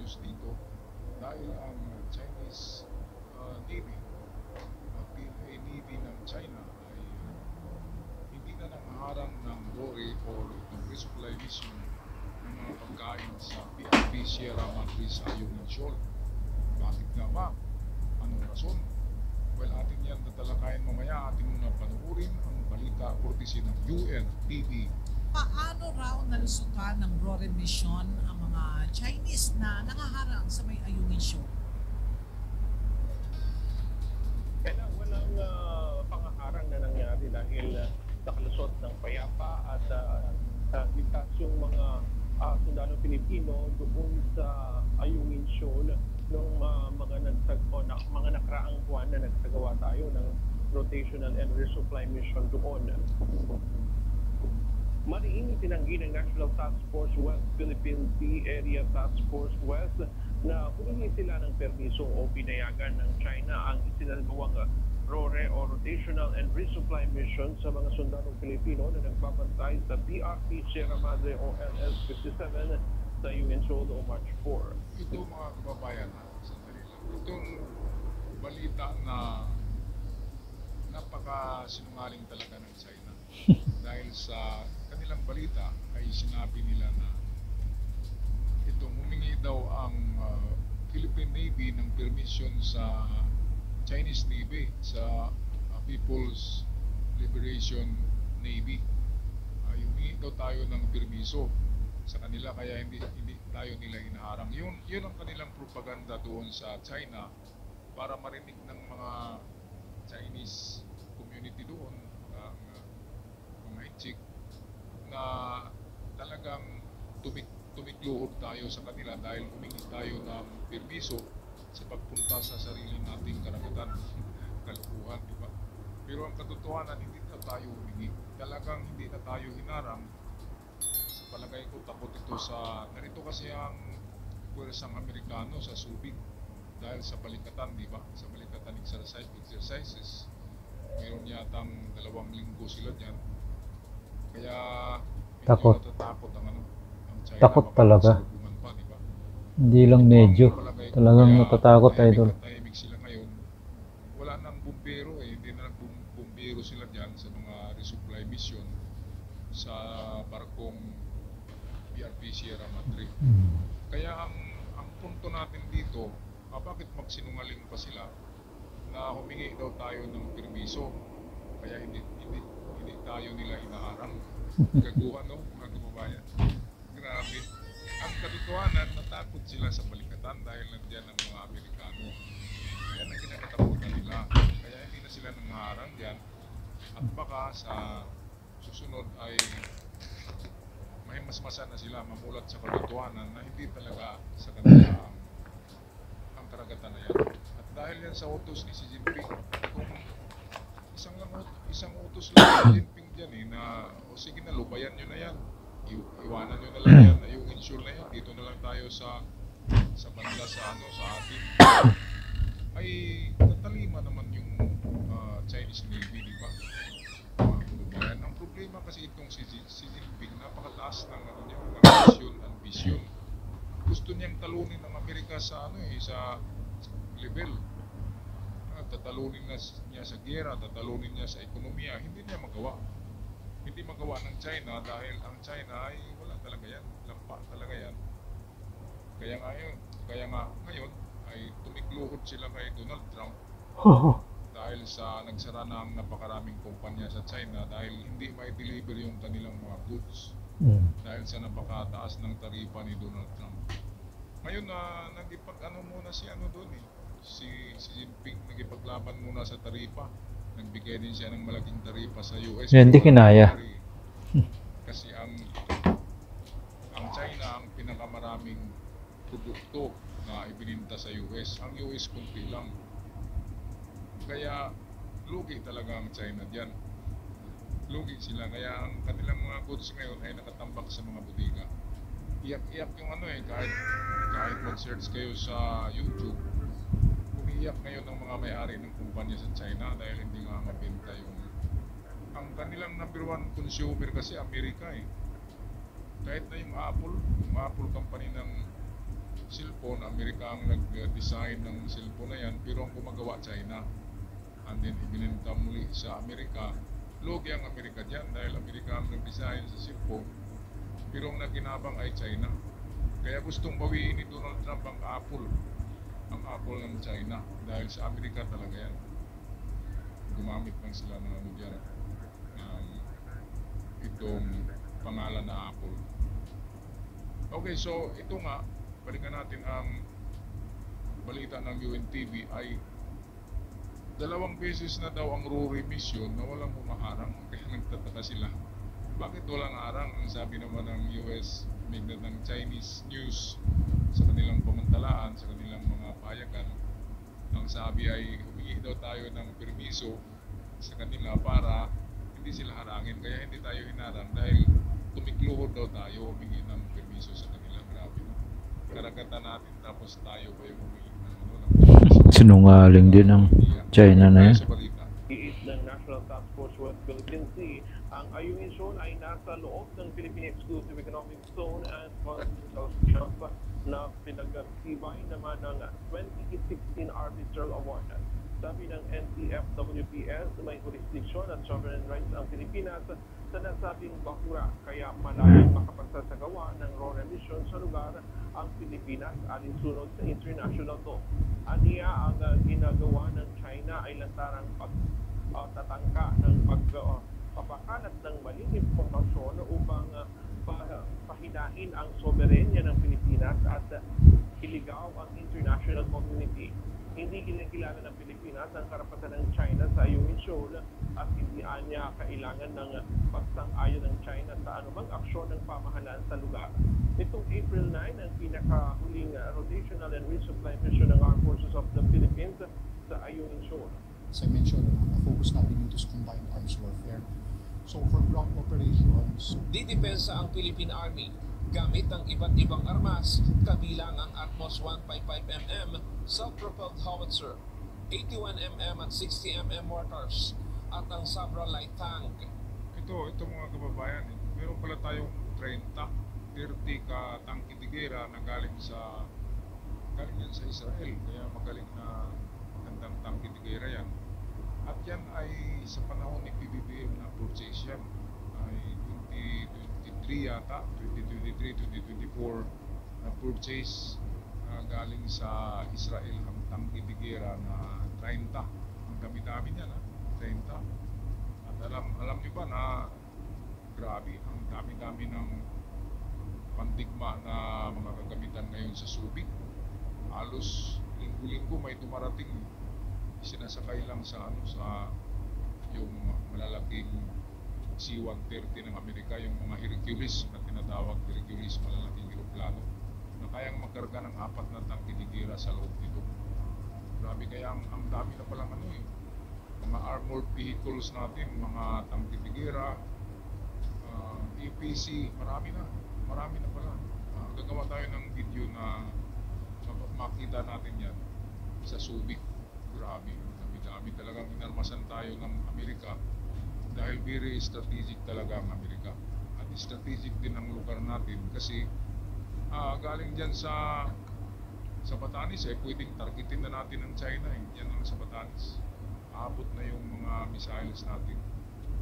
news dito dahil ang Chinese Navy, PLA Navy ng China ay hindi na nangaharang ng lorry or itong resupply mission ng mga pagkain sa PRP Sierra Madre sa Ayungin Shoal. Bakit nga ba? Anong rason? Well, ating yan tatalakayin mamaya. Ating muna panuurin ang balita courtesy ng UNTV. Paano raw nalusukan ng RORE mission ang mga Chinese na nangaharang sa may Ayungin Shoal? Kaya walang pangaharang na nangyari dahil nakalusot ng payapa at ligtas yung mga sundalo Pilipino doon sa Ayungin Shoal nung mga nakaraang buwan na nagsagawa tayo ng rotational and resupply mission doon. Mariing tinanggi ng National Task Force West Philippine Sea Area Task Force West na humingi sila ng permiso o pinayagan ng China ang isinagawang RORE o Rotational and Resupply Mission sa mga sundalong Pilipino na nagbabantay sa PRP Sierra Madre o LS-57 sa Ayungin Shoal o March 4. Ito mga kababayan, sandali lang. Itong balita na napaka-sinungaling talaga ng China. Dahil sa kanilang balita ay sinabi nila na itong humingi daw ang Philippine Navy ng permission sa Chinese Navy, sa People's Liberation Navy. Humingi daw tayo ng permiso sa kanila kaya hindi tayo nila hinaharang. Yun ang kanilang propaganda doon sa China para marinig ng mga Chinese community doon, mga Ichik, na talagang tumikluhod tayo sa kanila dahil humingi tayo ng permiso sa pagpunta sa sarili nating karagatan. Kalukuhan, di ba? Pero ang katotohanan, hindi na tayo humingi. Talagang hindi na tayo hinarang. Sa palagay ko, takot ito sa... Narito kasi ang puwersang Amerikano sa Subic dahil sa balikatan, di ba? Sa balikatan exercises. Mayroon yatang 2 linggo sila dyan. Kaya Takot. natatakot ang China. Takot talaga. Pa, diba? Hindi lang medyo. Talagang natatakot, idol. Tahimik sila ngayon. Wala nang bumbero eh. Hindi na bumbero sila dyan sa mga resupply mission sa barkong PRP Sierra Madre. Kaya ang punto natin dito, bakit magsinungaling pa sila na humingi daw tayo ng permiso kaya hindi tayo nila inaharang. Gaguhan, no, mga kababayan. Grabe. Ang katotohanan, natakot sila sa balikatan dahil nandiyan ang mga Amerikano. Kaya na kinakatakutan nila. Kaya hindi na sila nangaharang dyan. At baka sa susunod ay may masmasa na sila mamulat sa katotohanan na hindi talaga sa kanila ang karagatan na yan. At dahil yan sa utos ni Xi Jinping, kung isang utos lang ni Xi Jinping dyan na sige na, lubayan nyo na yan, iwanan nyo na lang yan, yung insure na yan, dito na lang tayo sa banda sa atin, ay natalima naman yung Chinese Navy, di ba? Ang problema kasi itong si Jinping, napakataas ng vision. Gusto niyang talunin ng Amerika sa sa level. Tatalunin niya sa gera, tatalunin niya sa ekonomiya. Hindi niya magawa. Hindi magawa ng China dahil ang China ay wala talaga yan. Lampa talaga yan. Kaya nga ngayon ay tumikluhod sila kay Donald Trump. Dahil sa nagsara ng napakaraming kumpanya sa China dahil hindi mai-deliver yung kanilang mga goods. Dahil sa napakataas ng taripa ni Donald Trump. Ngayon nagipag-ano muna si doon si Jinping, nagipaglaban muna sa taripa. Nagbigay din siya ng malaking taripa sa US. Hindi kinaya. Kasi ang China ang pinakamaraming produkto na ibininta sa US. Ang US kunti lang. Kaya lugi talaga ang China diyan. Lugi sila. Kaya ang kanilang mga goods ngayon ay nakatambak sa mga bodega. Iyak-iyak yung kahit mag-search kayo sa YouTube, umiiyak ngayon ng mga may-ari ng kumpanya sa China dahil hindi nga mabenta ang kanilang number 1 consumer kasi Amerika eh. Kahit na yung Apple company ng cellphone cellphone, Amerika ang nag-design ng cellphone na yan, pero ang gumagawa China. And then ibinenta muli sa Amerika. Logi ang Amerika dyan dahil Amerika ang nag-design sa cellphone, pero ang naginabang ay China. Kaya gustong bawiin ni Donald Trump ang Apple ng China dahil sa Amerika talaga yan. Gumamit lang sila ng ano dyan, itong pangalan na Apple. Okay, so ito nga, balikan natin ang balita ng UNTV ay 2 beses na daw ang Rory mission na walang humaharang. Kaya nagtataka sila, bakit walang harang? Ang sabi naman ng US magnate ng Chinese news sa kanilang pamantalaan, sa kanilang mga payagan, ang sabi ay humingi daw tayo ng permiso sa kanila para hindi sila harangin. Kaya hindi tayo hinarang dahil tumikluhod daw tayo, humingi ng permiso sa kanila. Grabe, no? Karagatan natin tapos tayo ba yung humingi ng permiso? Sinungaling din ang China na yan. Sa balita. Iis ng National Task Force West Philippine Sea, ang Ayungin Zone ay nasa loob ng Philippine Exclusive Economic Zone and Continental Shelf na pinag-tibay naman ng 2016 Arbitral Award. Sabi ng NTFWPS, may jurisdiction at sovereign rights ang Pilipinas sa nasabing bahura, kaya malayong makapagsasagawa ng RORE mission sa lugar ang Pilipinas alinsunod sa international law. Aniya, ang ginagawa ng China ay lantarang pagtatangka ng pagpapakalat ng maling impormasyon upang pahinain ang soberenya ng Pilipinas at iligaw ang international community. Hindi kinikilala ng Pilipinas ang karapatan ng China sa Ayungin Shoal at hindi niya kailangan ng pagsang-ayon ng China sa anumang aksyon ng pamahalaan sa lugar. Nitong April 9, ang pinakahuling rotational and resupply mission ng Armed Forces of the Philippines sa Ayungin Shoal. As I mentioned, focus natin dito sa combined arms warfare. So for ground operations, Didepensa ang Philippine Army gamit ang iba't ibang armas, kabilang ang Atmos 155mm self-propelled howitzer, 81mm at 60mm mortars, at ang Sabra light tank. Ito mga kababayan, meron pala tayong 30 ka tangke tigera na galing yan sa Israel, kaya magaling na magandang tangke tigera yan. At yan ay sa panahon ni PBBM na purchase yan, ay 2023 yata, 2023-2024 na purchase galing sa Israel ang tangke tigera na 30. Ang dami-dami niyan, 30. At alam niyo ba na grabe, ang dami-dami ng pandigma na mga kagamitan ngayon sa Subic. Halos linggo-linggo may dumarating, sinasakay lang sa yung malalaking C-130 ng Amerika, yung mga Hercules na tinatawag Hercules, malalaking eroplano na kayang magkarga ng 4 na tangke tigera sa loob nito. Grabe, kaya ang dami na palang mga armored vehicles natin, mga tangke tigera, APC, marami na pala. Gagawa tayo ng video na makita natin yan sa Subic. Grabe, dami talagang inarmasan tayo ng Amerika dahil very strategic talaga ang Amerika. At strategic din ang lugar natin kasi galing dyan sa Batanes, pwedeng targetin na natin ng China, yan lang sa Batanes. Aabot na yung mga missiles natin,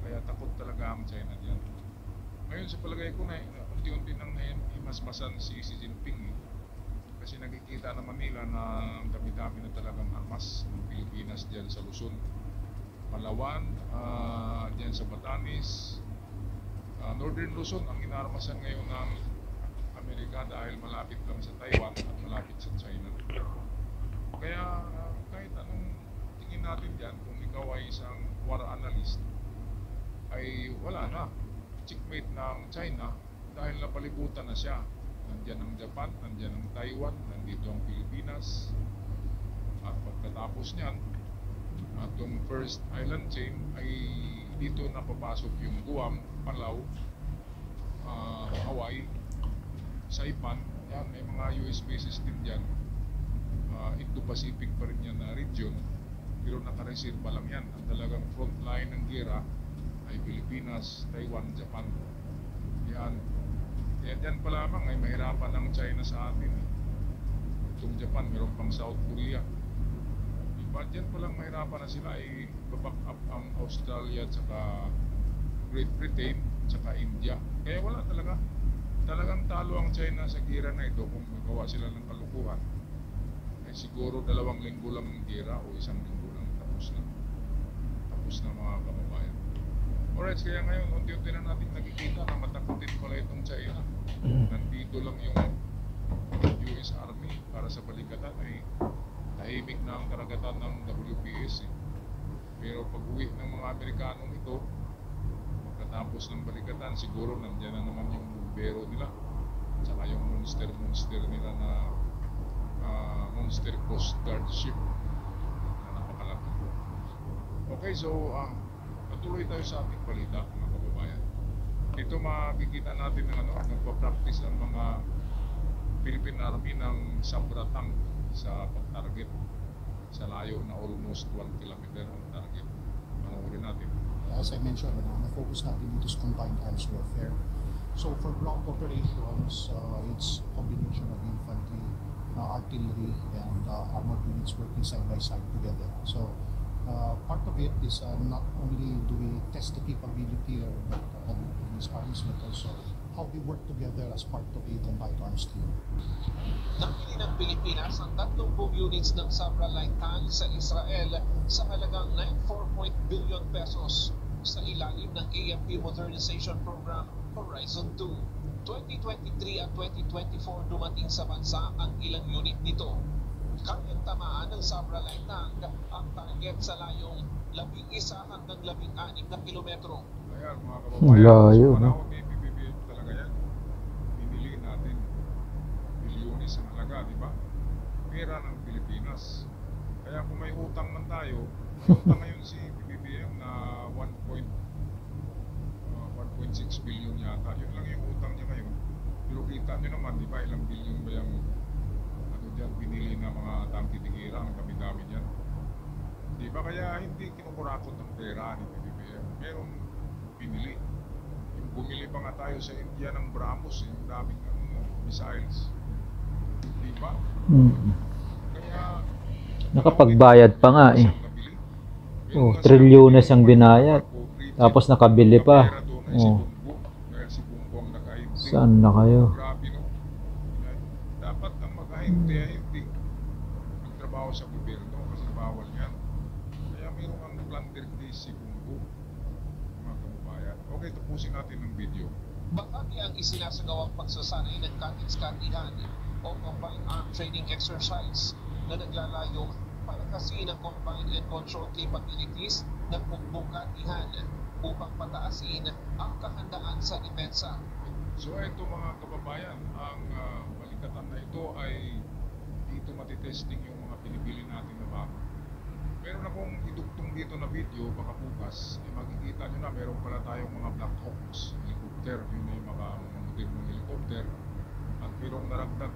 kaya takot talaga ang China dyan. Ngayon sa palagay ko na unti-unti nang imasmasan si Xi Jinping kasi nakikita naman nila na ang dami-dami na talagang armas ng Pilipinas dyan sa Luzon, Palawan, dyan sa Batanes, Northern Luzon ang inarmasan ngayon ng Amerika dahil malapit lang sa Taiwan at malapit sa China. Kaya kahit anong tingin natin dyan, kung ikaw ay isang war analyst, ay wala na, checkmate ng China dahil napalibutan na siya. Nandyan ang Japan, nandyan ang Taiwan, nandito ang Pilipinas. At pagkatapos niyan, at yung first island chain ay dito na papasok yung Guam, Palau, Hawaii, Saipan. Yan, may mga US bases din dyan. Indo-Pacific pa rin yan na region, pero naka-reserve pa lang yan. Ang talagang front line ng gera ay Pilipinas, Taiwan, Japan. Yan. Kaya dyan pa lamang ay mahirapan ng China sa atin. Japan, meron pang South Korea. Diba, dyan palang mahirapan na sila ay back up ang Australia at saka Great Britain at saka India. Kaya wala talaga. Talagang talo ang China sa gira na ito kung magawa sila ng kalukuhan. Ay siguro 2 linggo lang ang gira o 1 linggo lang tapos na. Tapos na mga kababayan. Alright, kaya ngayon unti-unti na natin nakikita na matakutin pala itong China. Nandito lang yung US Army para sa balikatan ay tahimik na ang karagatan ng WPS Pero pag uwi ng mga Amerikanong ito, pagkatapos ng balikatan, siguro nandiyan na naman yung bumbero nila saka yung monster nila na monster Coast Guard ship na napakalaki. Okay, so patuloy tayo sa ating balita mga kababayan. Ito makikita natin na nagpa-practice ang mga Philippine Army ng Sabra tank sa pag-target sa layo na almost 1 kilometer ang target. Panoorin natin. As I mentioned, na-focus natin dito sa combined arms warfare. So for ground operations, it's a combination of infantry, artillery, and armored units working side by side together. So part of it is not only do we test the capability of these arms, but also how we work together as part of a combined arms team. Nabili ng Pilipinas ang 30 units ng Sabra Light Tank sa Israel sa halagang 94 billion pesos sa ilalim ng AFP Modernization Program Horizon 2. 2023 at 2024 dumating sa bansa ang ilang unit nito. Kayang tamaan ng Sabra Light Tank ang target sa layong 11 hanggang 16 na kilometro. Ayan mga kababayan, Layo, so no? panahon ni PBBM talaga yan. Pinili natin bilyones ang halaga, di ba? Pera ng Pilipinas. Kaya kung may utang man tayo, may utang ngayon si PBBM na 1.6 billion yata. Yun lang yung utang niya ngayon. Pero kita nyo naman, di ba, ilang billion ba yung dyan, pinili na mga tangki-tingira, ang dami-dami dyan. Di ba kaya hindi kinukurakot ng pera ni PBBM? Meron pinili. Yung bumili pa nga tayo sa India ng BrahMos, yung daming missiles. Di ba? Kaya Nakapagbayad pa nga eh. Oh, trilyones ang binayad. Tapos nakabili pa. Oh. Si Bongbong nakahinti. Saan na kayo? Grabe no. Dapat ang magkahinti magtrabaho sa gobyerno kasi bawal yan. Kaya mayroon ang plunder case si Bongbong, mga kababayan. Okay, tapusin natin ang video. Bahagi ang isinasagawang pagsasanay ng katis-katihan o combined arm training exercise na naglalayong palakasin ang combined and control capabilities ng bumbong-katihan upang pataasin ang kahandaan sa depensa. So ito mga kababayan, ang balikatan na ito ay dito matitesting yung mga pinibili natin na bago. Meron akong idugtong dito na video, baka bukas, makikita nyo na meron pala tayong mga Black Hawks helicopter, yun na yung mga model ng helicopter. At mayroong nadagdag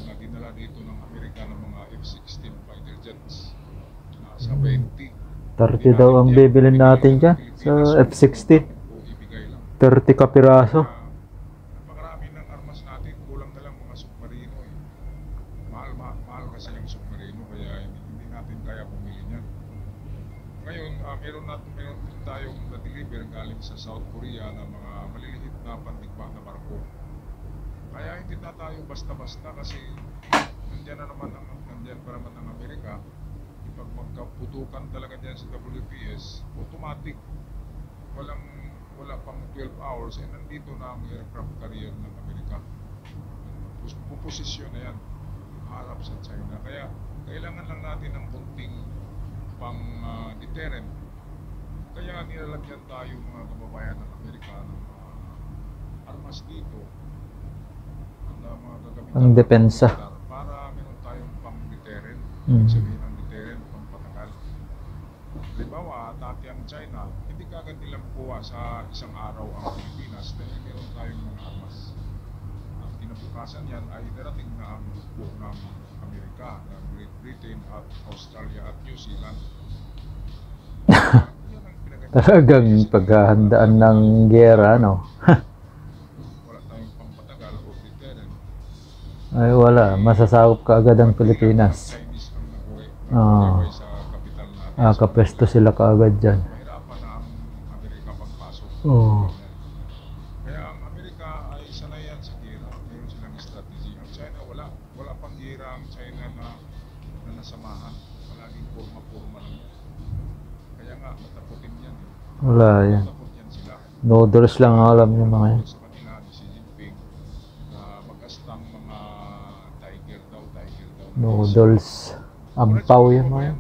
na dinala dito ng Amerika ng mga F-16 fighter jets sa 20. 30 daw ang bibilin natin dyan sa F-16. 30 kapiraso. Napakarami ng armas natin, kulang na lang mga submarino eh. Mahal kasi yung submarino kaya hindi natin kaya bumili niyan. Ngayon, meron din tayong na-deliver galing sa South Korea na mga maliliit na pandigma na barko. Kaya hindi na tayo basta-basta kasi nandiyan pa naman ang Amerika. Pag magkaputukan talaga dyan sa WPS, automatic, wala pang 12 hours, nandito na ang aircraft carrier ng Amerika. Puposisyon na yan, harap sa China. Kaya kailangan lang natin ng kunting pang deterrent. Kaya nilalagyan tayo mga kababayan ng Amerika ng armas dito na mga gagamitan Ang depensa. para meron tayong pang deterrent. Sabihin ang deterrent, pang patagal. Halimbawa, dati ang China, hindi kagad nilang kuha sa isang araw ang Pilipinas dahil meron tayong mga armas. Ang kinabukasan yan ay darating na ang grupo ng Amerika, ng Great Britain at Australia at New Zealand. Talagang paghahandaan ng gera, no? Wala tayong pang patagal o deterrent. Ay wala, masasakop ka agad ang Pilipinas. Chinese ang Ah. nag-uwi sa kapital natin. Kapwesto sila kaagad dyan. Mahirapan na ang Amerika pagpasok. Oo. Kaya ang Amerika ay sanay yan sa gira. Mayroon silang strategy. Ang China, wala pang gira ang China na nasamahan. Palaging forma-forma lang. Kaya nga, mataputin yan. Wala yan. Matapot yan sila. Noodles lang ang alam yung mga yan. Sa kanila ni Xi Jinping na mag-astang mga tiger daw. Noodles. Ampaw yan mga yan.